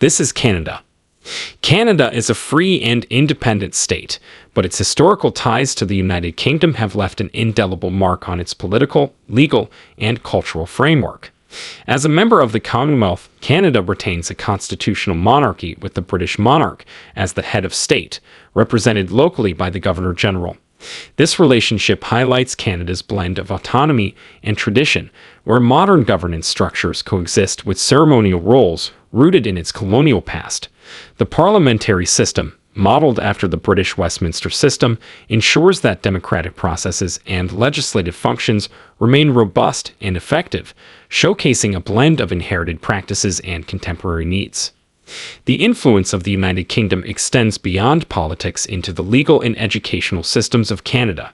This is Canada. Canada is a free and independent state, but its historical ties to the United Kingdom have left an indelible mark on its political, legal, and cultural framework. As a member of the Commonwealth, Canada retains a constitutional monarchy with the British monarch as the head of state, represented locally by the Governor-General. This relationship highlights Canada's blend of autonomy and tradition, where modern governance structures coexist with ceremonial roles rooted in its colonial past. The parliamentary system, modeled after the British Westminster system, ensures that democratic processes and legislative functions remain robust and effective, showcasing a blend of inherited practices and contemporary needs. The influence of the United Kingdom extends beyond politics into the legal and educational systems of Canada.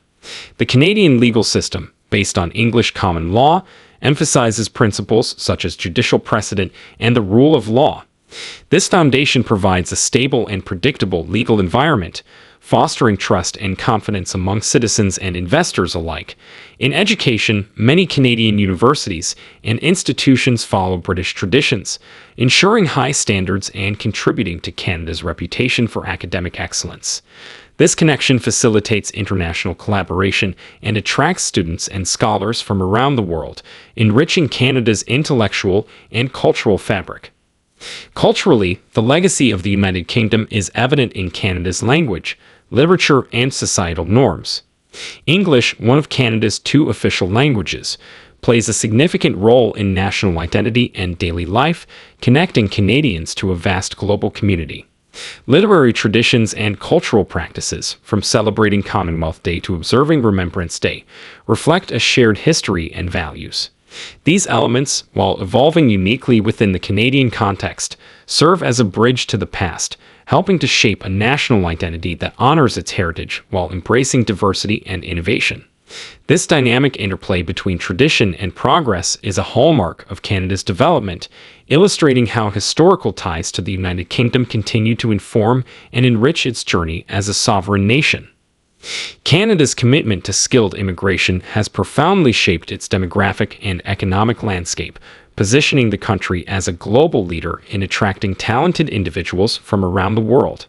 The Canadian legal system, based on English common law, emphasizes principles such as judicial precedent and the rule of law. This foundation provides a stable and predictable legal environment, fostering trust and confidence among citizens and investors alike. In education, many Canadian universities and institutions follow British traditions, ensuring high standards and contributing to Canada's reputation for academic excellence. This connection facilitates international collaboration and attracts students and scholars from around the world, enriching Canada's intellectual and cultural fabric. Culturally, the legacy of the United Kingdom is evident in Canada's language, literature, and societal norms. English, one of Canada's two official languages, plays a significant role in national identity and daily life, connecting Canadians to a vast global community. Literary traditions and cultural practices, from celebrating Commonwealth Day to observing Remembrance Day, reflect a shared history and values. These elements, while evolving uniquely within the Canadian context, serve as a bridge to the past, helping to shape a national identity that honors its heritage while embracing diversity and innovation. This dynamic interplay between tradition and progress is a hallmark of Canada's development, illustrating how historical ties to the United Kingdom continue to inform and enrich its journey as a sovereign nation. Canada's commitment to skilled immigration has profoundly shaped its demographic and economic landscape, positioning the country as a global leader in attracting talented individuals from around the world.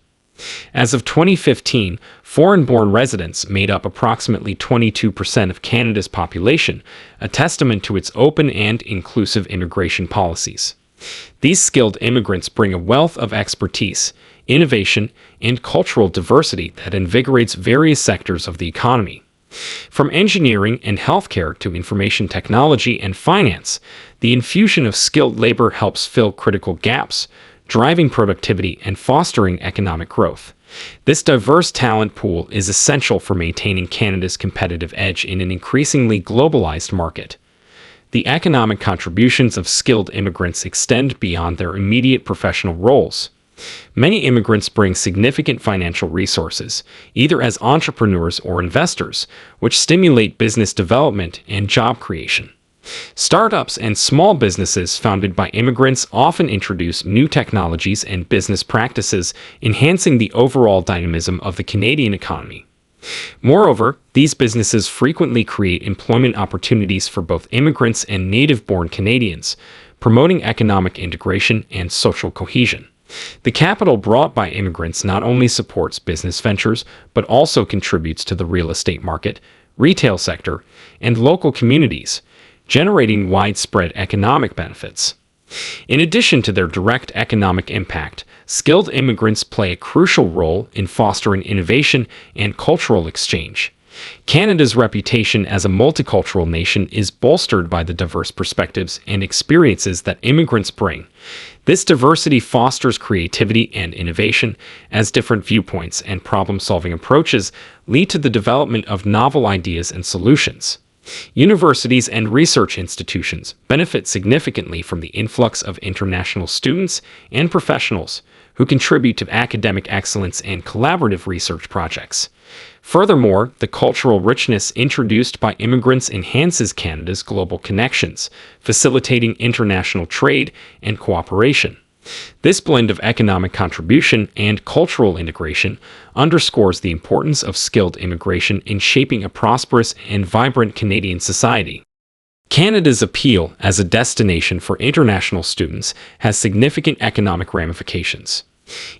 As of 2015, foreign-born residents made up approximately 22% of Canada's population, a testament to its open and inclusive immigration policies. These skilled immigrants bring a wealth of expertise, innovation, and cultural diversity that invigorates various sectors of the economy. From engineering and healthcare to information technology and finance, the infusion of skilled labor helps fill critical gaps, driving productivity and fostering economic growth. This diverse talent pool is essential for maintaining Canada's competitive edge in an increasingly globalized market. The economic contributions of skilled immigrants extend beyond their immediate professional roles. Many immigrants bring significant financial resources, either as entrepreneurs or investors, which stimulate business development and job creation. Startups and small businesses founded by immigrants often introduce new technologies and business practices, enhancing the overall dynamism of the Canadian economy. Moreover, these businesses frequently create employment opportunities for both immigrants and native-born Canadians, promoting economic integration and social cohesion. The capital brought by immigrants not only supports business ventures, but also contributes to the real estate market, retail sector, and local communities, generating widespread economic benefits. In addition to their direct economic impact, skilled immigrants play a crucial role in fostering innovation and cultural exchange. Canada's reputation as a multicultural nation is bolstered by the diverse perspectives and experiences that immigrants bring. This diversity fosters creativity and innovation, as different viewpoints and problem-solving approaches lead to the development of novel ideas and solutions. Universities and research institutions benefit significantly from the influx of international students and professionals who contribute to academic excellence and collaborative research projects. Furthermore, the cultural richness introduced by immigrants enhances Canada's global connections, facilitating international trade and cooperation. This blend of economic contribution and cultural integration underscores the importance of skilled immigration in shaping a prosperous and vibrant Canadian society. Canada's appeal as a destination for international students has significant economic ramifications.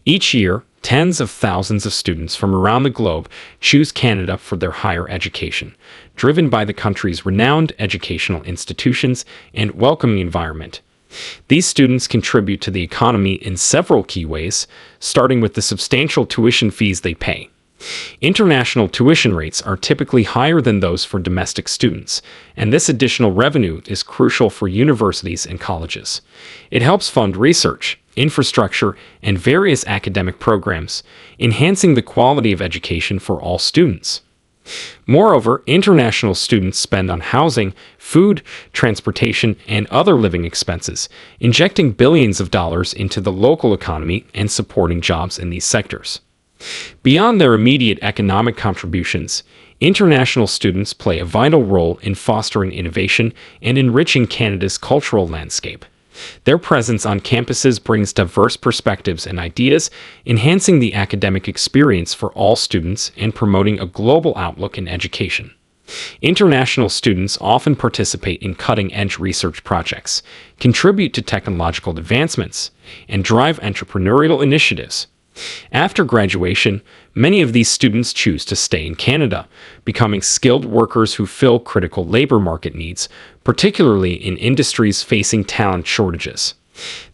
Each year, tens of thousands of students from around the globe choose Canada for their higher education, driven by the country's renowned educational institutions and welcoming environment. These students contribute to the economy in several key ways, starting with the substantial tuition fees they pay. International tuition rates are typically higher than those for domestic students, and this additional revenue is crucial for universities and colleges. It helps fund research, infrastructure, and various academic programs, enhancing the quality of education for all students. Moreover, international students spend on housing, food, transportation, and other living expenses, injecting billions of dollars into the local economy and supporting jobs in these sectors. Beyond their immediate economic contributions, international students play a vital role in fostering innovation and enriching Canada's cultural landscape. Their presence on campuses brings diverse perspectives and ideas, enhancing the academic experience for all students and promoting a global outlook in education. International students often participate in cutting-edge research projects, contribute to technological advancements, and drive entrepreneurial initiatives. After graduation, many of these students choose to stay in Canada, becoming skilled workers who fill critical labor market needs, particularly in industries facing talent shortages.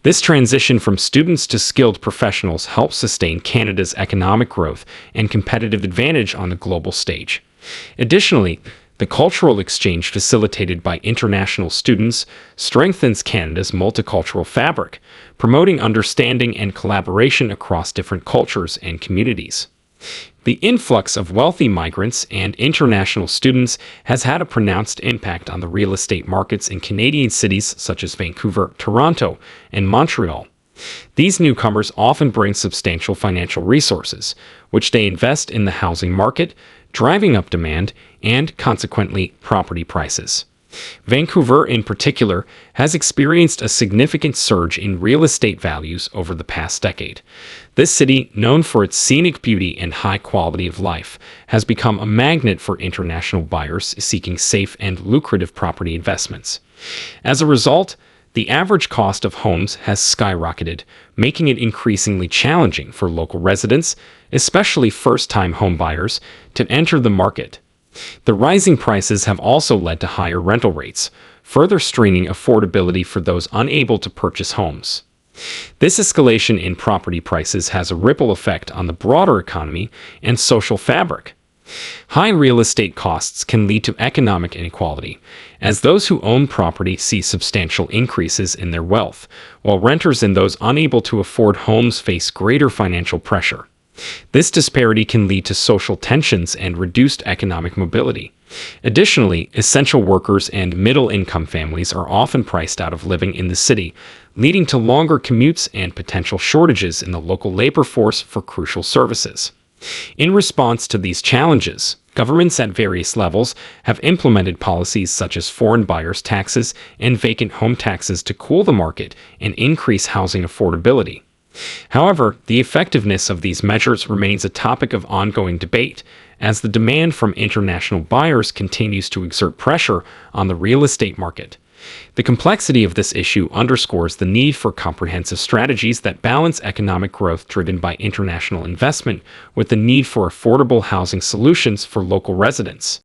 This transition from students to skilled professionals helps sustain Canada's economic growth and competitive advantage on the global stage. Additionally, the cultural exchange facilitated by international students strengthens Canada's multicultural fabric, promoting understanding and collaboration across different cultures and communities. The influx of wealthy migrants and international students has had a pronounced impact on the real estate markets in Canadian cities such as Vancouver, Toronto, and Montreal. These newcomers often bring substantial financial resources, which they invest in the housing market, driving up demand and, consequently, property prices. Vancouver, in particular, has experienced a significant surge in real estate values over the past decade. This city, known for its scenic beauty and high quality of life, has become a magnet for international buyers seeking safe and lucrative property investments. As a result, the average cost of homes has skyrocketed, making it increasingly challenging for local residents, especially first-time homebuyers, to enter the market. The rising prices have also led to higher rental rates, further straining affordability for those unable to purchase homes. This escalation in property prices has a ripple effect on the broader economy and social fabric. High real estate costs can lead to economic inequality, as those who own property see substantial increases in their wealth, while renters and those unable to afford homes face greater financial pressure. This disparity can lead to social tensions and reduced economic mobility. Additionally, essential workers and middle-income families are often priced out of living in the city, leading to longer commutes and potential shortages in the local labor force for crucial services. In response to these challenges, governments at various levels have implemented policies such as foreign buyers taxes and vacant home taxes to cool the market and increase housing affordability. However, the effectiveness of these measures remains a topic of ongoing debate, as the demand from international buyers continues to exert pressure on the real estate market. The complexity of this issue underscores the need for comprehensive strategies that balance economic growth driven by international investment with the need for affordable housing solutions for local residents.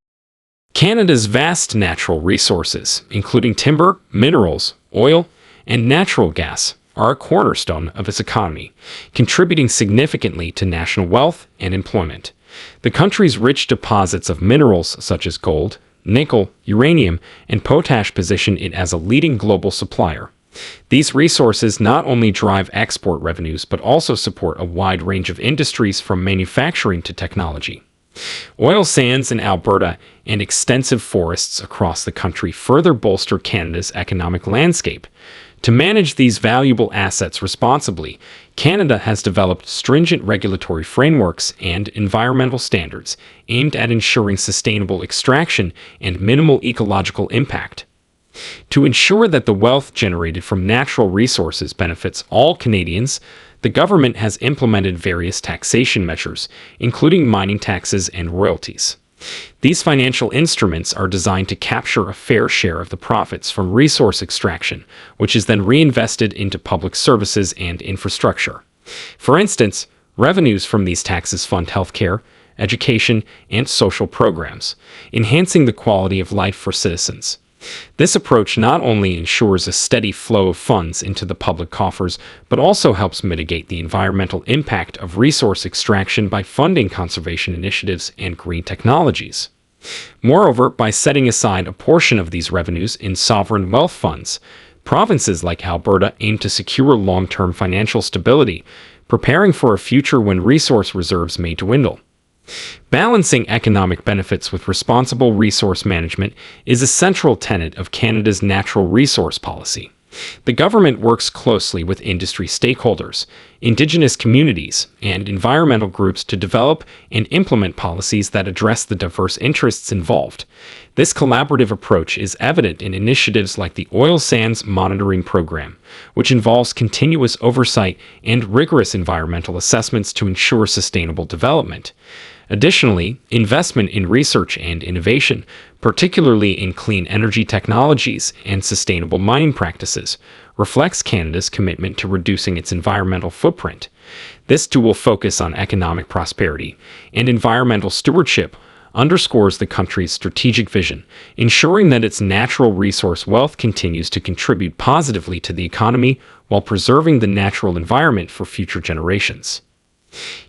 Canada's vast natural resources, including timber, minerals, oil, and natural gas, are a cornerstone of its economy, contributing significantly to national wealth and employment. The country's rich deposits of minerals such as gold, nickel, uranium, and potash position it as a leading global supplier. These resources not only drive export revenues but also support a wide range of industries from manufacturing to technology. Oil sands in Alberta and extensive forests across the country further bolster Canada's economic landscape. To manage these valuable assets responsibly, Canada has developed stringent regulatory frameworks and environmental standards aimed at ensuring sustainable extraction and minimal ecological impact. To ensure that the wealth generated from natural resources benefits all Canadians, the government has implemented various taxation measures, including mining taxes and royalties. These financial instruments are designed to capture a fair share of the profits from resource extraction, which is then reinvested into public services and infrastructure. For instance, revenues from these taxes fund healthcare, education, and social programs, enhancing the quality of life for citizens. This approach not only ensures a steady flow of funds into the public coffers, but also helps mitigate the environmental impact of resource extraction by funding conservation initiatives and green technologies. Moreover, by setting aside a portion of these revenues in sovereign wealth funds, provinces like Alberta aim to secure long-term financial stability, preparing for a future when resource reserves may dwindle. Balancing economic benefits with responsible resource management is a central tenet of Canada's natural resource policy. The government works closely with industry stakeholders, Indigenous communities, and environmental groups to develop and implement policies that address the diverse interests involved. This collaborative approach is evident in initiatives like the Oil Sands Monitoring Program, which involves continuous oversight and rigorous environmental assessments to ensure sustainable development. Additionally, investment in research and innovation, particularly in clean energy technologies and sustainable mining practices, reflects Canada's commitment to reducing its environmental footprint. This dual focus on economic prosperity and environmental stewardship underscores the country's strategic vision, ensuring that its natural resource wealth continues to contribute positively to the economy while preserving the natural environment for future generations.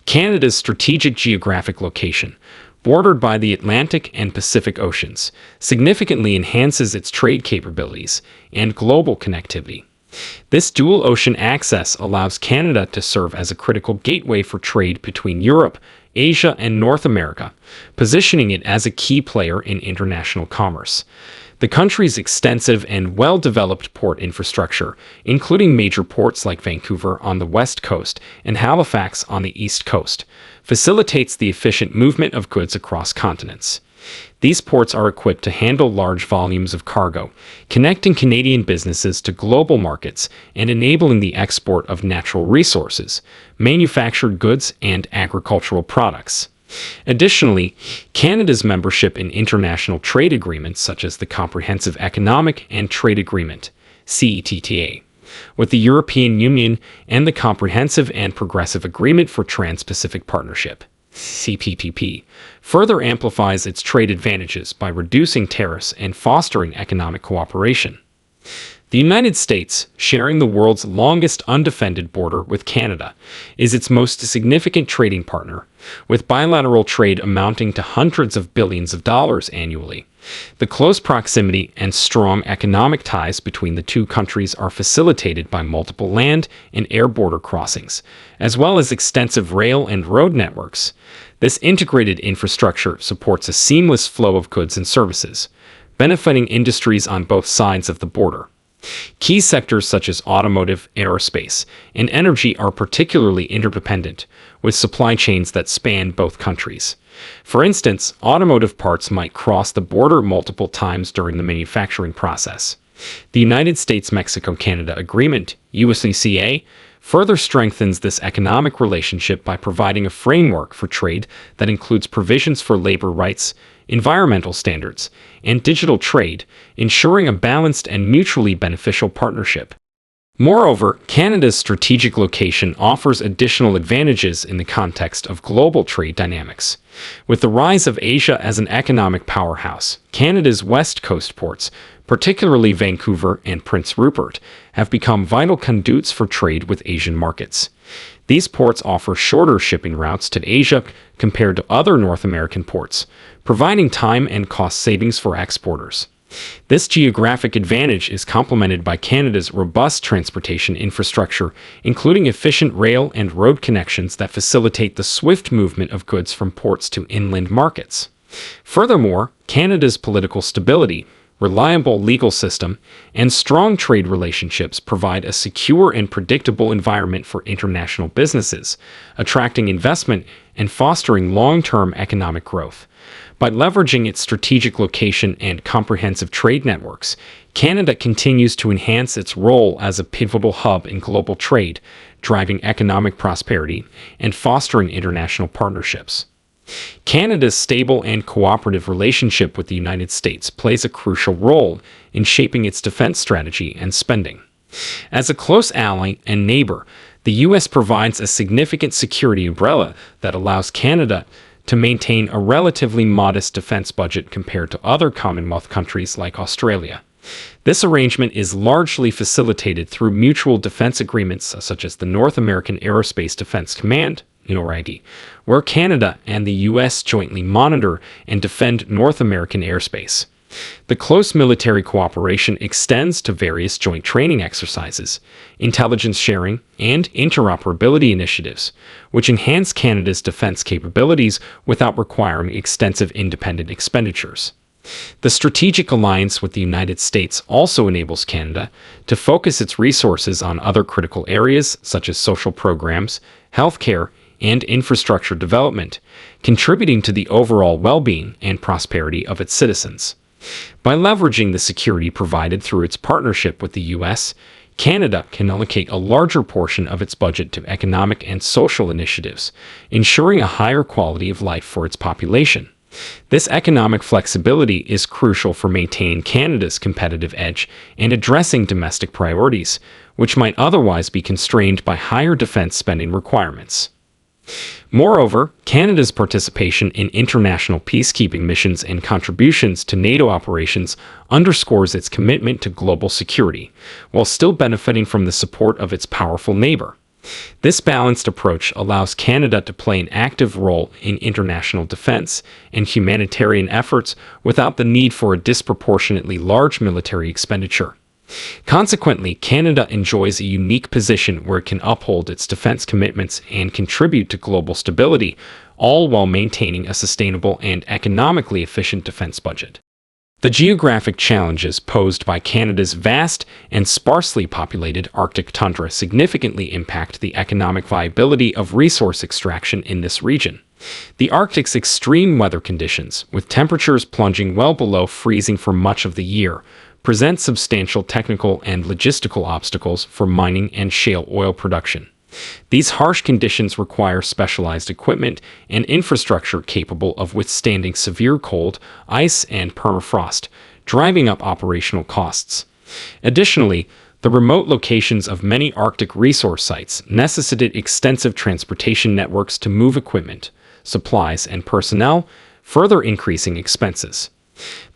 Canada's strategic geographic location, bordered by the Atlantic and Pacific Oceans, significantly enhances its trade capabilities and global connectivity. This dual ocean access allows Canada to serve as a critical gateway for trade between Europe, Asia, and North America, positioning it as a key player in international commerce. The country's extensive and well-developed port infrastructure, including major ports like Vancouver on the west coast and Halifax on the east coast, facilitates the efficient movement of goods across continents. These ports are equipped to handle large volumes of cargo, connecting Canadian businesses to global markets and enabling the export of natural resources, manufactured goods, and agricultural products. Additionally, Canada's membership in international trade agreements such as the Comprehensive Economic and Trade Agreement, CETTA, with the European Union and the Comprehensive and Progressive Agreement for Trans-Pacific Partnership, CPTP, further amplifies its trade advantages by reducing tariffs and fostering economic cooperation. The United States, sharing the world's longest undefended border with Canada, is its most significant trading partner, with bilateral trade amounting to hundreds of billions of dollars annually. The close proximity and strong economic ties between the two countries are facilitated by multiple land and air border crossings, as well as extensive rail and road networks. This integrated infrastructure supports a seamless flow of goods and services, benefiting industries on both sides of the border. Key sectors such as automotive, aerospace, and energy are particularly interdependent, with supply chains that span both countries. For instance, automotive parts might cross the border multiple times during the manufacturing process. The United States-Mexico-Canada Agreement, USMCA, further strengthens this economic relationship by providing a framework for trade that includes provisions for labor rights, environmental standards, and digital trade, ensuring a balanced and mutually beneficial partnership. Moreover, Canada's strategic location offers additional advantages in the context of global trade dynamics. With the rise of Asia as an economic powerhouse, Canada's West Coast ports, particularly Vancouver and Prince Rupert, have become vital conduits for trade with Asian markets. These ports offer shorter shipping routes to Asia compared to other North American ports, providing time and cost savings for exporters. This geographic advantage is complemented by Canada's robust transportation infrastructure, including efficient rail and road connections that facilitate the swift movement of goods from ports to inland markets. Furthermore, Canada's political stability, reliable legal system, and strong trade relationships provide a secure and predictable environment for international businesses, attracting investment and fostering long-term economic growth. By leveraging its strategic location and comprehensive trade networks, Canada continues to enhance its role as a pivotal hub in global trade, driving economic prosperity and fostering international partnerships. Canada's stable and cooperative relationship with the United States plays a crucial role in shaping its defense strategy and spending. As a close ally and neighbor, the U.S. provides a significant security umbrella that allows Canada to maintain a relatively modest defense budget compared to other Commonwealth countries like Australia. This arrangement is largely facilitated through mutual defense agreements such as the North American Aerospace Defense Command, NORAD, where Canada and the U.S. jointly monitor and defend North American airspace. The close military cooperation extends to various joint training exercises, intelligence sharing, and interoperability initiatives, which enhance Canada's defense capabilities without requiring extensive independent expenditures. The strategic alliance with the United States also enables Canada to focus its resources on other critical areas such as social programs, healthcare, and infrastructure development, contributing to the overall well-being and prosperity of its citizens. By leveraging the security provided through its partnership with the U.S., Canada can allocate a larger portion of its budget to economic and social initiatives, ensuring a higher quality of life for its population. This economic flexibility is crucial for maintaining Canada's competitive edge and addressing domestic priorities, which might otherwise be constrained by higher defense spending requirements. Moreover, Canada's participation in international peacekeeping missions and contributions to NATO operations underscores its commitment to global security, while still benefiting from the support of its powerful neighbor. This balanced approach allows Canada to play an active role in international defense and humanitarian efforts without the need for a disproportionately large military expenditure. Consequently, Canada enjoys a unique position where it can uphold its defense commitments and contribute to global stability, all while maintaining a sustainable and economically efficient defense budget. The geographic challenges posed by Canada's vast and sparsely populated Arctic tundra significantly impact the economic viability of resource extraction in this region. The Arctic's extreme weather conditions, with temperatures plunging well below freezing for much of the year, present substantial technical and logistical obstacles for mining and shale oil production. These harsh conditions require specialized equipment and infrastructure capable of withstanding severe cold, ice, and permafrost, driving up operational costs. Additionally, the remote locations of many Arctic resource sites necessitate extensive transportation networks to move equipment, supplies, and personnel, further increasing expenses.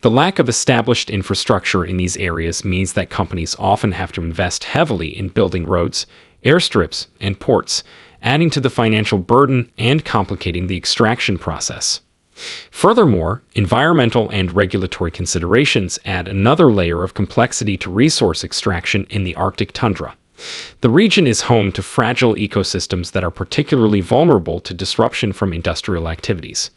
The lack of established infrastructure in these areas means that companies often have to invest heavily in building roads, airstrips, and ports, adding to the financial burden and complicating the extraction process. Furthermore, environmental and regulatory considerations add another layer of complexity to resource extraction in the Arctic tundra. The region is home to fragile ecosystems that are particularly vulnerable to disruption from industrial activities.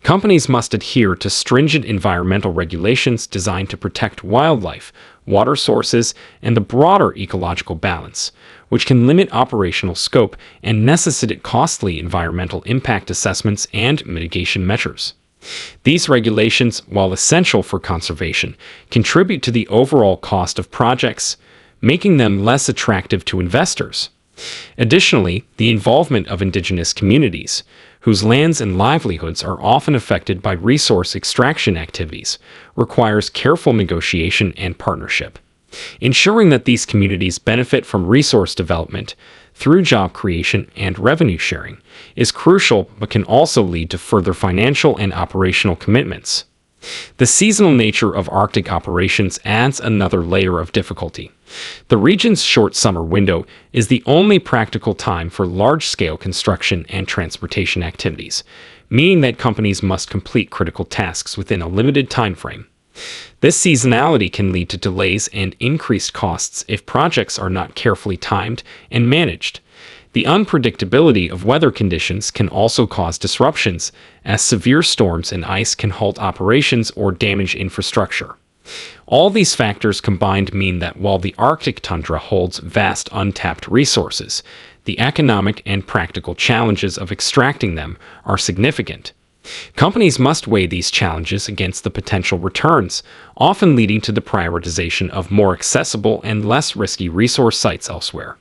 Companies must adhere to stringent environmental regulations designed to protect wildlife, water sources, and the broader ecological balance, which can limit operational scope and necessitate costly environmental impact assessments and mitigation measures. These regulations, while essential for conservation, contribute to the overall cost of projects, making them less attractive to investors. Additionally, the involvement of indigenous communities, whose lands and livelihoods are often affected by resource extraction activities, requires careful negotiation and partnership. Ensuring that these communities benefit from resource development through job creation and revenue sharing is crucial, but can also lead to further financial and operational commitments. The seasonal nature of Arctic operations adds another layer of difficulty. The region's short summer window is the only practical time for large-scale construction and transportation activities, meaning that companies must complete critical tasks within a limited time frame. This seasonality can lead to delays and increased costs if projects are not carefully timed and managed. The unpredictability of weather conditions can also cause disruptions, as severe storms and ice can halt operations or damage infrastructure. All these factors combined mean that while the Arctic tundra holds vast untapped resources, the economic and practical challenges of extracting them are significant. Companies must weigh these challenges against the potential returns, often leading to the prioritization of more accessible and less risky resource sites elsewhere.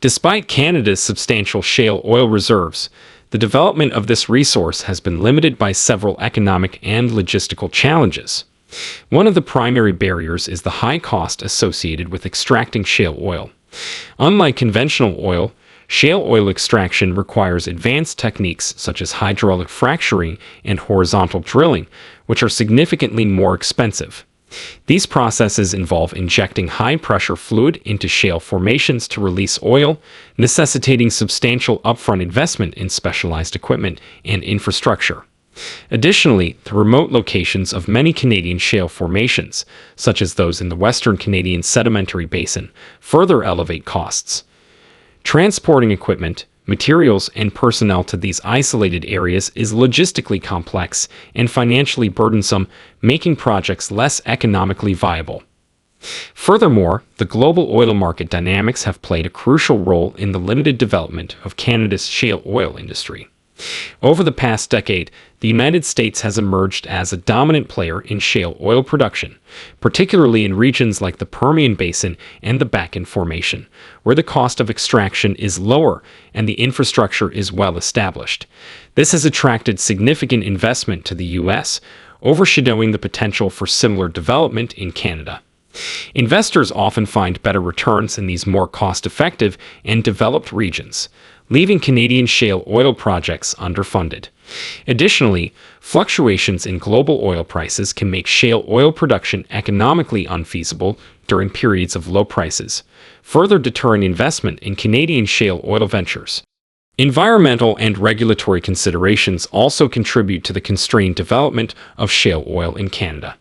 Despite Canada's substantial shale oil reserves, The development of this resource has been limited by several economic and logistical challenges. One of the primary barriers is the high cost associated with extracting shale oil. Unlike conventional oil, shale oil extraction requires advanced techniques such as hydraulic fracturing and horizontal drilling, which are significantly more expensive. These processes involve injecting high-pressure fluid into shale formations to release oil, necessitating substantial upfront investment in specialized equipment and infrastructure. Additionally, the remote locations of many Canadian shale formations, such as those in the Western Canadian Sedimentary Basin, further elevate costs. Transporting equipment, materials, and personnel to these isolated areas is logistically complex and financially burdensome, making projects less economically viable. Furthermore, the global oil market dynamics have played a crucial role in the limited development of Canada's shale oil industry. Over the past decade, the United States has emerged as a dominant player in shale oil production, particularly in regions like the Permian Basin and the Bakken Formation, where the cost of extraction is lower and the infrastructure is well established. This has attracted significant investment to the U.S., overshadowing the potential for similar development in Canada. Investors often find better returns in these more cost-effective and developed regions, leaving Canadian shale oil projects underfunded. Additionally, fluctuations in global oil prices can make shale oil production economically unfeasible during periods of low prices, further deterring investment in Canadian shale oil ventures. Environmental and regulatory considerations also contribute to the constrained development of shale oil in Canada.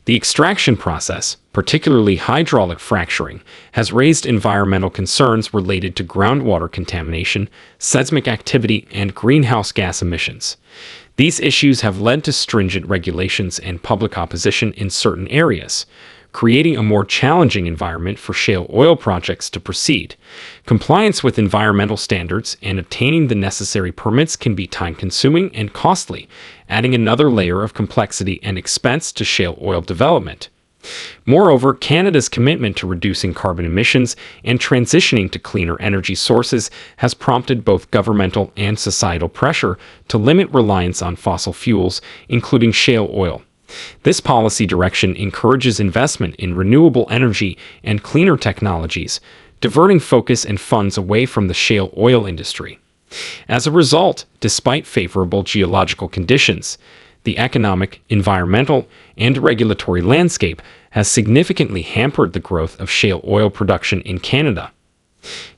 The extraction process, particularly hydraulic fracturing, has raised environmental concerns related to groundwater contamination, seismic activity, and greenhouse gas emissions. These issues have led to stringent regulations and public opposition in certain areas, creating a more challenging environment for shale oil projects to proceed. Compliance with environmental standards and obtaining the necessary permits can be time-consuming and costly, adding another layer of complexity and expense to shale oil development. Moreover, Canada's commitment to reducing carbon emissions and transitioning to cleaner energy sources has prompted both governmental and societal pressure to limit reliance on fossil fuels, including shale oil. This policy direction encourages investment in renewable energy and cleaner technologies, diverting focus and funds away from the shale oil industry. As a result, despite favorable geological conditions, the economic, environmental, and regulatory landscape has significantly hampered the growth of shale oil production in Canada.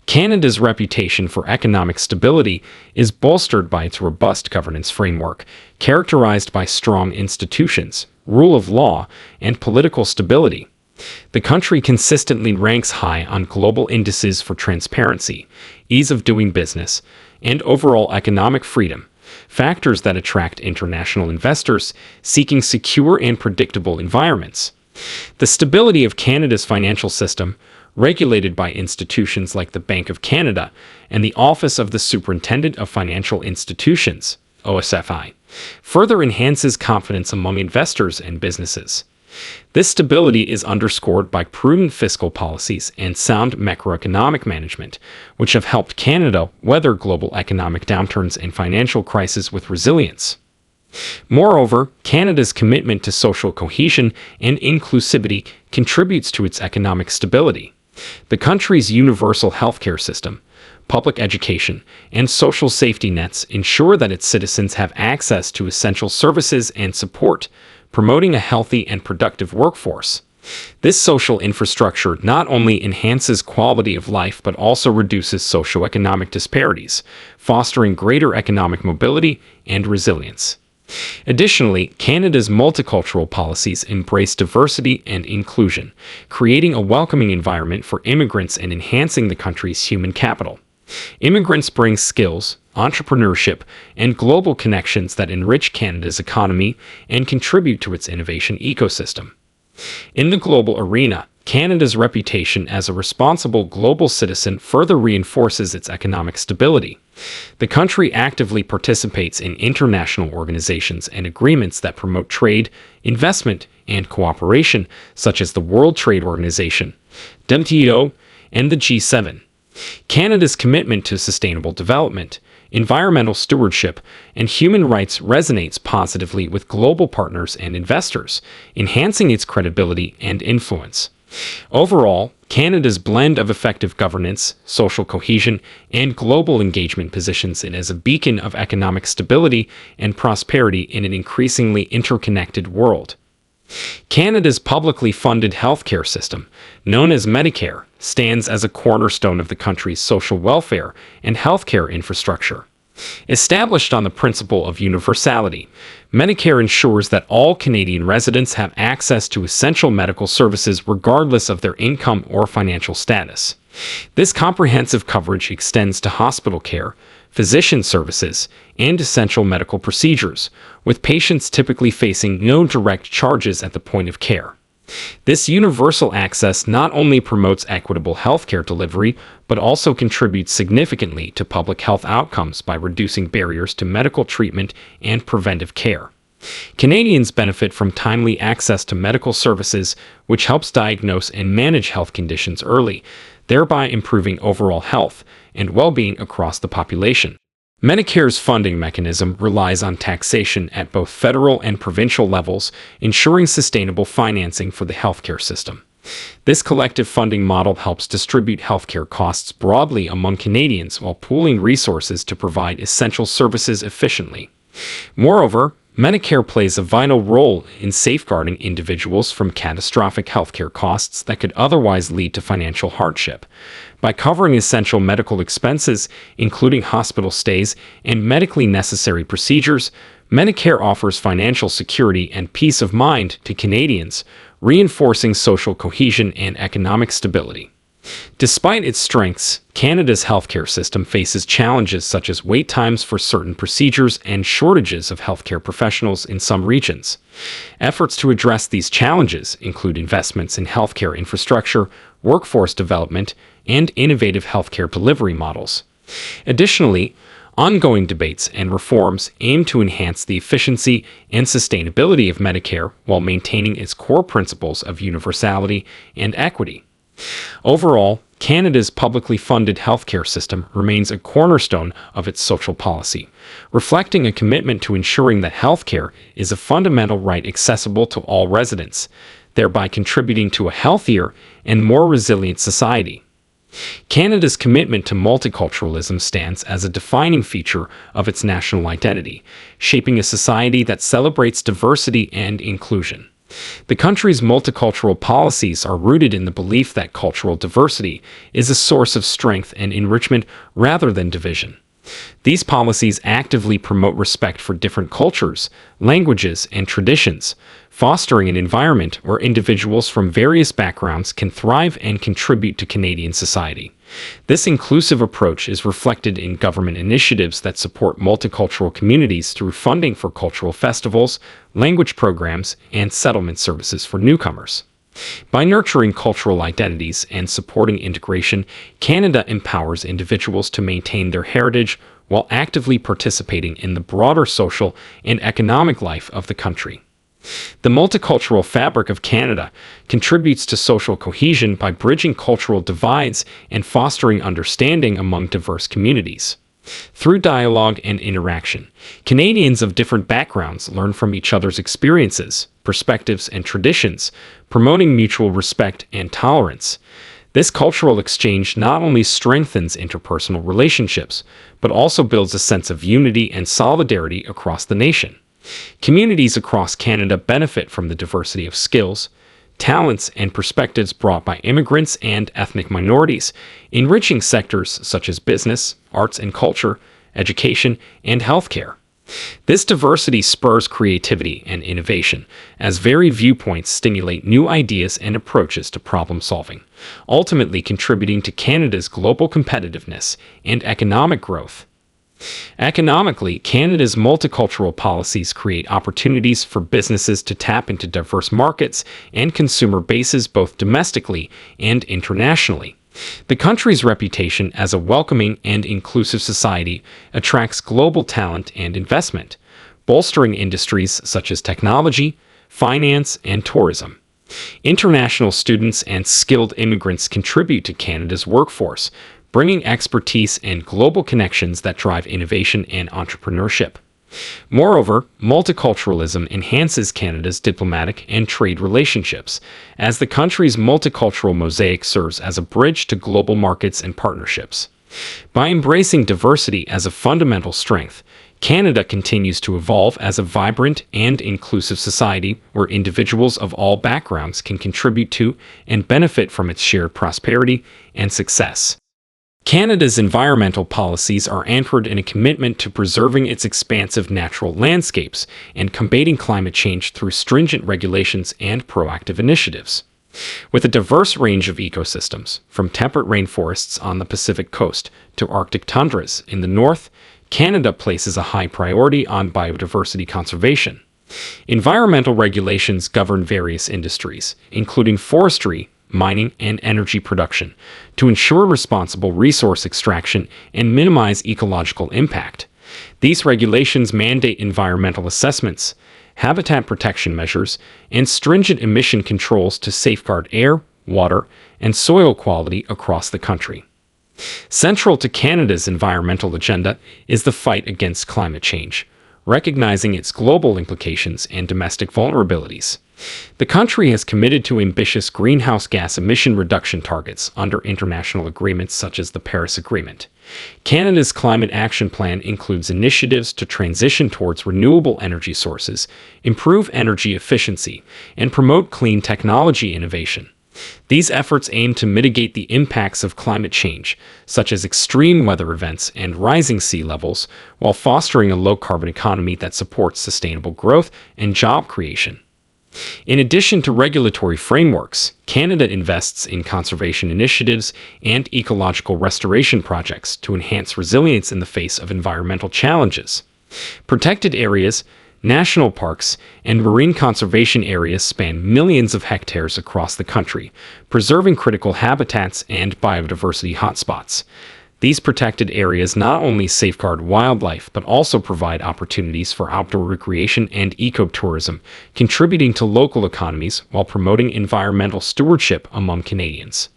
Canada's reputation for economic stability is bolstered by its robust governance framework, characterized by strong institutions, rule of law, and political stability. The country consistently ranks high on global indices for transparency, ease of doing business, and overall economic freedom, factors that attract international investors seeking secure and predictable environments. The stability of Canada's financial system, regulated by institutions like the Bank of Canada and the Office of the Superintendent of Financial Institutions, OSFI, further enhances confidence among investors and businesses. This stability is underscored by prudent fiscal policies and sound macroeconomic management, which have helped Canada weather global economic downturns and financial crises with resilience. Moreover, Canada's commitment to social cohesion and inclusivity contributes to its economic stability. The country's universal healthcare system, public education, and social safety nets ensure that its citizens have access to essential services and support, promoting a healthy and productive workforce. This social infrastructure not only enhances quality of life but also reduces socioeconomic disparities, fostering greater economic mobility and resilience. Additionally, Canada's multicultural policies embrace diversity and inclusion, creating a welcoming environment for immigrants and enhancing the country's human capital. Immigrants bring skills, entrepreneurship, and global connections that enrich Canada's economy and contribute to its innovation ecosystem. In the global arena, Canada's reputation as a responsible global citizen further reinforces its economic stability. The country actively participates in international organizations and agreements that promote trade, investment, and cooperation, such as the World Trade Organization, WTO, and the G7. Canada's commitment to sustainable development, environmental stewardship, and human rights resonates positively with global partners and investors, enhancing its credibility and influence. Overall, Canada's blend of effective governance, social cohesion, and global engagement positions it as a beacon of economic stability and prosperity in an increasingly interconnected world. Canada's publicly funded healthcare system, known as Medicare, stands as a cornerstone of the country's social welfare and healthcare infrastructure. Established on the principle of universality, Medicare ensures that all Canadian residents have access to essential medical services regardless of their income or financial status. This comprehensive coverage extends to hospital care, physician services, and essential medical procedures, with patients typically facing no direct charges at the point of care. This universal access not only promotes equitable healthcare delivery, but also contributes significantly to public health outcomes by reducing barriers to medical treatment and preventive care. Canadians benefit from timely access to medical services, which helps diagnose and manage health conditions early, thereby improving overall health and well-being across the population. Medicare's funding mechanism relies on taxation at both federal and provincial levels, ensuring sustainable financing for the healthcare system. This collective funding model helps distribute healthcare costs broadly among Canadians while pooling resources to provide essential services efficiently. Moreover, Medicare plays a vital role in safeguarding individuals from catastrophic healthcare costs that could otherwise lead to financial hardship. By covering essential medical expenses, including hospital stays and medically necessary procedures, Medicare offers financial security and peace of mind to Canadians, reinforcing social cohesion and economic stability. Despite its strengths, Canada's healthcare system faces challenges such as wait times for certain procedures and shortages of healthcare professionals in some regions. Efforts to address these challenges include investments in healthcare infrastructure, workforce development, and innovative healthcare delivery models. Additionally, ongoing debates and reforms aim to enhance the efficiency and sustainability of Medicare while maintaining its core principles of universality and equity. Overall, Canada's publicly funded healthcare system remains a cornerstone of its social policy, reflecting a commitment to ensuring that healthcare is a fundamental right accessible to all residents, thereby contributing to a healthier and more resilient society. Canada's commitment to multiculturalism stands as a defining feature of its national identity, shaping a society that celebrates diversity and inclusion. The country's multicultural policies are rooted in the belief that cultural diversity is a source of strength and enrichment rather than division. These policies actively promote respect for different cultures, languages, and traditions, fostering an environment where individuals from various backgrounds can thrive and contribute to Canadian society. This inclusive approach is reflected in government initiatives that support multicultural communities through funding for cultural festivals, language programs, and settlement services for newcomers. By nurturing cultural identities and supporting integration, Canada empowers individuals to maintain their heritage while actively participating in the broader social and economic life of the country. The multicultural fabric of Canada contributes to social cohesion by bridging cultural divides and fostering understanding among diverse communities. Through dialogue and interaction, Canadians of different backgrounds learn from each other's experiences, perspectives, and traditions, promoting mutual respect and tolerance. This cultural exchange not only strengthens interpersonal relationships, but also builds a sense of unity and solidarity across the nation. Communities across Canada benefit from the diversity of skills, talents, and perspectives brought by immigrants and ethnic minorities, enriching sectors such as business, arts and culture, education, and healthcare. This diversity spurs creativity and innovation, as varied viewpoints stimulate new ideas and approaches to problem solving, ultimately contributing to Canada's global competitiveness and economic growth. Economically, Canada's multicultural policies create opportunities for businesses to tap into diverse markets and consumer bases both domestically and internationally. The country's reputation as a welcoming and inclusive society attracts global talent and investment, bolstering industries such as technology, finance, and tourism. International students and skilled immigrants contribute to Canada's workforce, bringing expertise and global connections that drive innovation and entrepreneurship. Moreover, multiculturalism enhances Canada's diplomatic and trade relationships, as the country's multicultural mosaic serves as a bridge to global markets and partnerships. By embracing diversity as a fundamental strength, Canada continues to evolve as a vibrant and inclusive society where individuals of all backgrounds can contribute to and benefit from its shared prosperity and success. Canada's environmental policies are anchored in a commitment to preserving its expansive natural landscapes and combating climate change through stringent regulations and proactive initiatives. With a diverse range of ecosystems, from temperate rainforests on the Pacific coast to Arctic tundras in the north, Canada places a high priority on biodiversity conservation. Environmental regulations govern various industries, including forestry, mining, and energy production, to ensure responsible resource extraction and minimize ecological impact. These regulations mandate environmental assessments, habitat protection measures, and stringent emission controls to safeguard air, water, and soil quality across the country. Central to Canada's environmental agenda is the fight against climate change, recognizing its global implications and domestic vulnerabilities. The country has committed to ambitious greenhouse gas emission reduction targets under international agreements such as the Paris Agreement. Canada's Climate Action Plan includes initiatives to transition towards renewable energy sources, improve energy efficiency, and promote clean technology innovation. These efforts aim to mitigate the impacts of climate change, such as extreme weather events and rising sea levels, while fostering a low-carbon economy that supports sustainable growth and job creation. In addition to regulatory frameworks, Canada invests in conservation initiatives and ecological restoration projects to enhance resilience in the face of environmental challenges. Protected areas, national parks, and marine conservation areas span millions of hectares across the country, preserving critical habitats and biodiversity hotspots. These protected areas not only safeguard wildlife but also provide opportunities for outdoor recreation and ecotourism, contributing to local economies while promoting environmental stewardship among Canadians.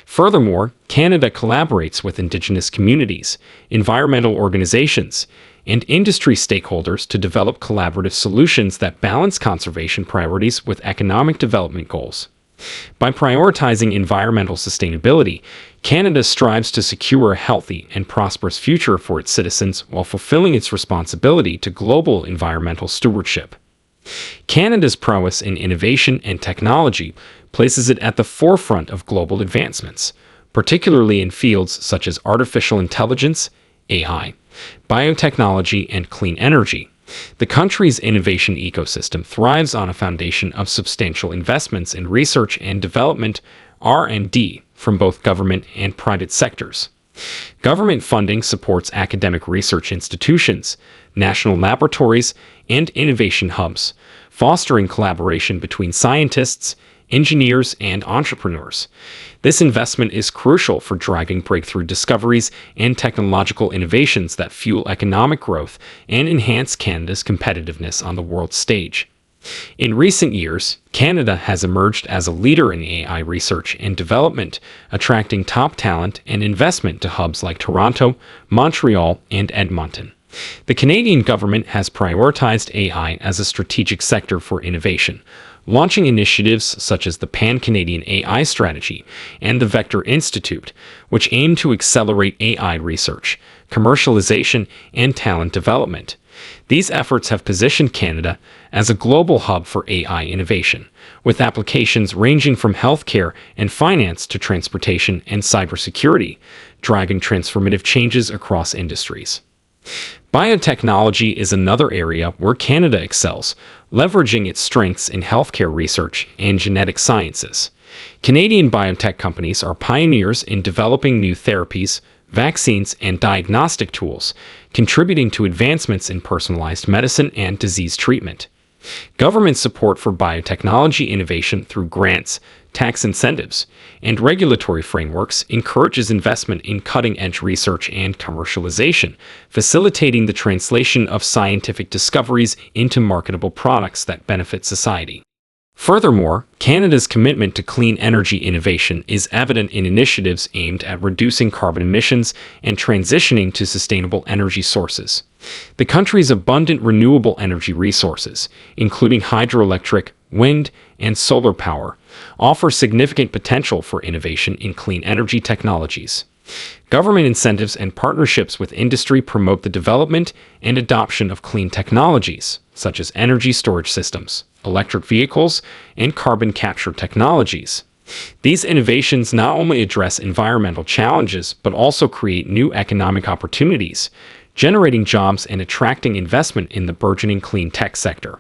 Furthermore, Canada collaborates with Indigenous communities, environmental organizations, and industry stakeholders to develop collaborative solutions that balance conservation priorities with economic development goals. By prioritizing environmental sustainability, Canada strives to secure a healthy and prosperous future for its citizens while fulfilling its responsibility to global environmental stewardship. Canada's prowess in innovation and technology places it at the forefront of global advancements, particularly in fields such as artificial intelligence, AI, biotechnology, and clean energy. The country's innovation ecosystem thrives on a foundation of substantial investments in research and development (R&D) from both government and private sectors. Government funding supports academic research institutions, national laboratories, and innovation hubs, fostering collaboration between scientists, engineers, and entrepreneurs. This investment is crucial for driving breakthrough discoveries and technological innovations that fuel economic growth and enhance Canada's competitiveness on the world stage. In recent years, Canada has emerged as a leader in AI research and development, attracting top talent and investment to hubs like Toronto, Montreal, and Edmonton. The Canadian government has prioritized AI as a strategic sector for innovation, launching initiatives such as the Pan-Canadian AI Strategy and the Vector Institute, which aim to accelerate AI research, commercialization, and talent development. These efforts have positioned Canada as a global hub for AI innovation, with applications ranging from healthcare and finance to transportation and cybersecurity, driving transformative changes across industries. Biotechnology is another area where Canada excels, leveraging its strengths in healthcare research and genetic sciences. Canadian biotech companies are pioneers in developing new therapies, vaccines, and diagnostic tools, contributing to advancements in personalized medicine and disease treatment. Government support for biotechnology innovation through grants, tax incentives, and regulatory frameworks encourages investment in cutting-edge research and commercialization, facilitating the translation of scientific discoveries into marketable products that benefit society. Furthermore, Canada's commitment to clean energy innovation is evident in initiatives aimed at reducing carbon emissions and transitioning to sustainable energy sources. The country's abundant renewable energy resources, including hydroelectric, wind, and solar power, offer significant potential for innovation in clean energy technologies. Government incentives and partnerships with industry promote the development and adoption of clean technologies, such as energy storage systems, electric vehicles, and carbon capture technologies. These innovations not only address environmental challenges but also create new economic opportunities, generating jobs and attracting investment in the burgeoning clean tech sector.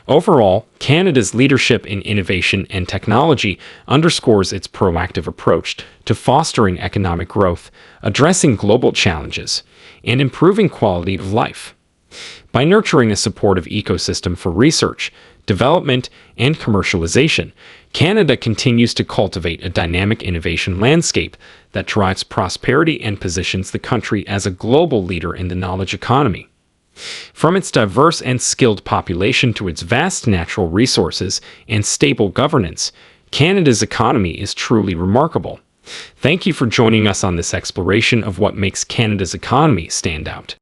Overall, Canada's leadership in innovation and technology underscores its proactive approach to fostering economic growth, addressing global challenges, and improving quality of life. By nurturing a supportive ecosystem for research, development, and commercialization, Canada continues to cultivate a dynamic innovation landscape that drives prosperity and positions the country as a global leader in the knowledge economy. From its diverse and skilled population to its vast natural resources and stable governance, Canada's economy is truly remarkable. Thank you for joining us on this exploration of what makes Canada's economy stand out.